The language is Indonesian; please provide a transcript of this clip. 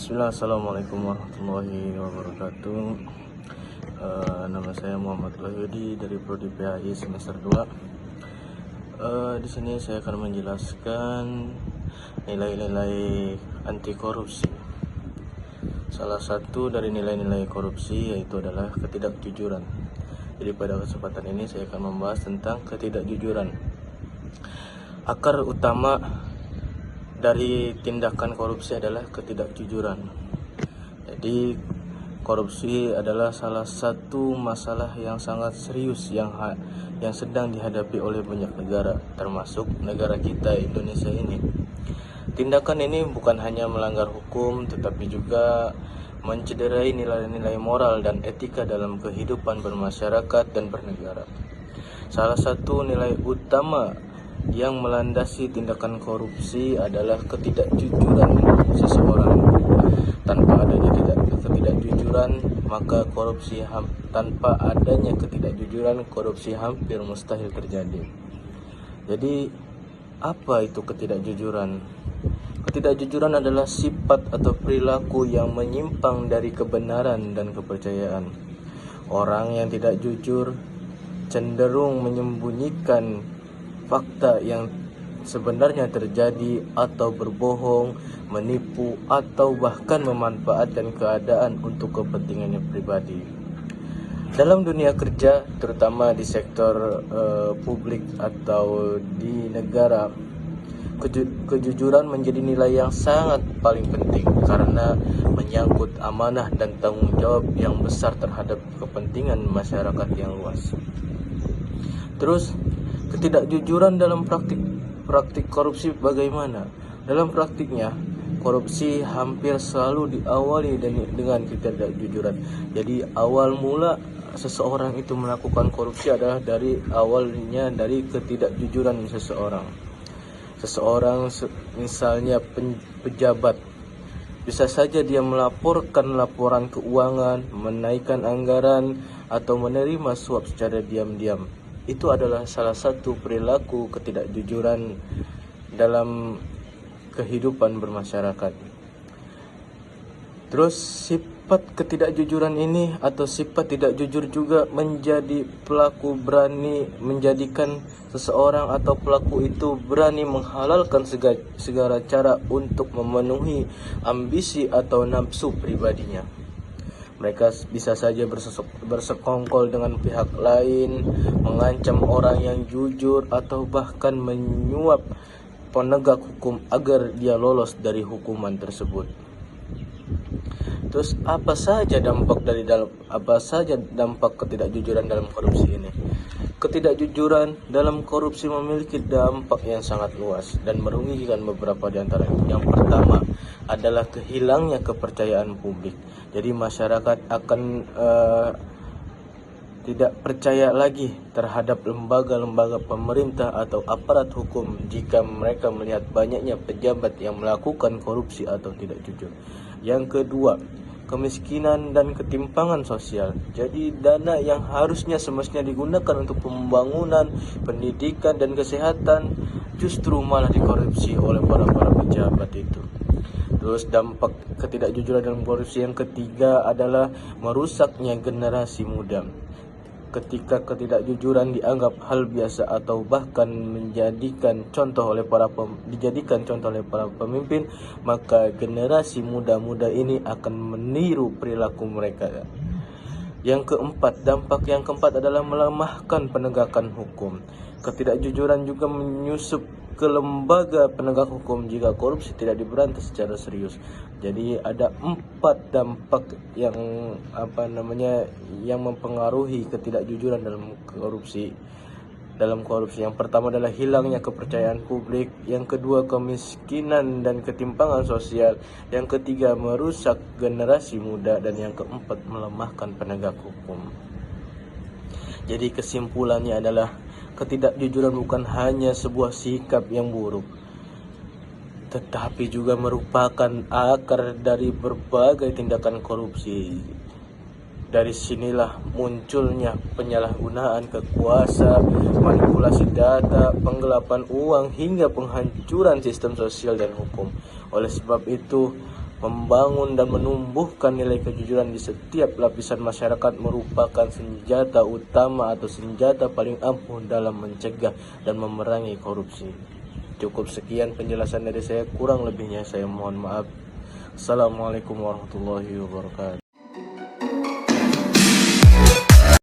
Bismillah, Assalamualaikum warahmatullahi wabarakatuh. Nama saya Muhammad Wahyudi dari Prodi PAI semester 2. Di sini saya akan menjelaskan nilai-nilai anti korupsi. Salah satu dari nilai-nilai korupsi yaitu adalah ketidakjujuran. Jadi pada kesempatan ini saya akan membahas tentang ketidakjujuran. Akar utama dari tindakan korupsi adalah ketidakjujuran. Jadi korupsi adalah salah satu masalah yang sangat serius yang sedang dihadapi oleh banyak negara, termasuk negara kita Indonesia ini. Tindakan ini bukan hanya melanggar hukum, tetapi juga mencederai nilai-nilai moral dan etika dalam kehidupan bermasyarakat dan bernegara. Salah satu nilai utama yang melandasi tindakan korupsi adalah ketidakjujuran seseorang. Tanpa adanya ketidakjujuran, maka tanpa adanya ketidakjujuran, korupsi hampir mustahil terjadi. Jadi, apa itu ketidakjujuran? Ketidakjujuran adalah sifat atau perilaku yang menyimpang dari kebenaran dan kepercayaan. Orang yang tidak jujur cenderung menyembunyikan fakta yang sebenarnya terjadi atau berbohong, menipu, atau bahkan memanfaatkan keadaan untuk kepentingannya pribadi. Dalam dunia kerja, terutama di sektor publik atau di negara, kejujuran menjadi nilai yang sangat paling penting karena menyangkut amanah dan tanggung jawab yang besar terhadap kepentingan masyarakat yang luas. Terus, ketidakjujuran dalam praktik korupsi bagaimana? Dalam praktiknya, korupsi hampir selalu diawali dengan ketidakjujuran. Jadi awal mula seseorang itu melakukan korupsi adalah dari ketidakjujuran seseorang. Seseorang misalnya pejabat, bisa saja dia melaporkan laporan keuangan, menaikkan anggaran, atau menerima suap secara diam-diam. Itu adalah salah satu perilaku ketidakjujuran dalam kehidupan bermasyarakat. Terus sifat ketidakjujuran ini atau sifat tidak jujur juga menjadikan seseorang atau pelaku itu berani menghalalkan segala cara untuk memenuhi ambisi atau nafsu pribadinya. Mereka bisa saja bersekongkol dengan pihak lain, mengancam orang yang jujur, atau bahkan menyuap penegak hukum agar dia lolos dari hukuman tersebut. Terus apa saja dampak ketidakjujuran dalam korupsi ini? Ketidakjujuran dalam korupsi memiliki dampak yang sangat luas dan merugikan beberapa di antaranya. Yang pertama adalah kehilangnya kepercayaan publik. Jadi masyarakat akan tidak percaya lagi terhadap lembaga-lembaga pemerintah atau aparat hukum jika mereka melihat banyaknya pejabat yang melakukan korupsi atau tidak jujur. Yang kedua, kemiskinan dan ketimpangan sosial. Jadi dana yang harusnya semestinya digunakan untuk pembangunan, pendidikan, dan kesehatan justru malah dikorupsi oleh para pejabat itu. Terus dampak ketidakjujuran dalam korupsi yang ketiga adalah merusaknya generasi muda. Ketika ketidakjujuran dianggap hal biasa atau bahkan dijadikan contoh oleh para pemimpin, maka generasi muda-muda ini akan meniru perilaku mereka. Dampak yang keempat adalah melemahkan penegakan hukum. Ketidakjujuran juga menyusup ke lembaga penegak hukum jika korupsi tidak diberantas secara serius. Jadi ada 4 dampak yang mempengaruhi ketidakjujuran dalam korupsi. Yang pertama adalah hilangnya kepercayaan publik, yang kedua kemiskinan dan ketimpangan sosial, yang ketiga merusak generasi muda, dan yang keempat melemahkan penegak hukum. Jadi kesimpulannya adalah ketidakjujuran bukan hanya sebuah sikap yang buruk, tetapi juga merupakan akar dari berbagai tindakan korupsi. Dari sinilah munculnya penyalahgunaan kekuasaan, manipulasi data, penggelapan uang, hingga penghancuran sistem sosial dan hukum. Oleh sebab itu, membangun dan menumbuhkan nilai kejujuran di setiap lapisan masyarakat merupakan senjata utama atau senjata paling ampuh dalam mencegah dan memerangi korupsi. Cukup sekian penjelasan dari saya, kurang lebihnya saya mohon maaf. Assalamualaikum warahmatullahi wabarakatuh.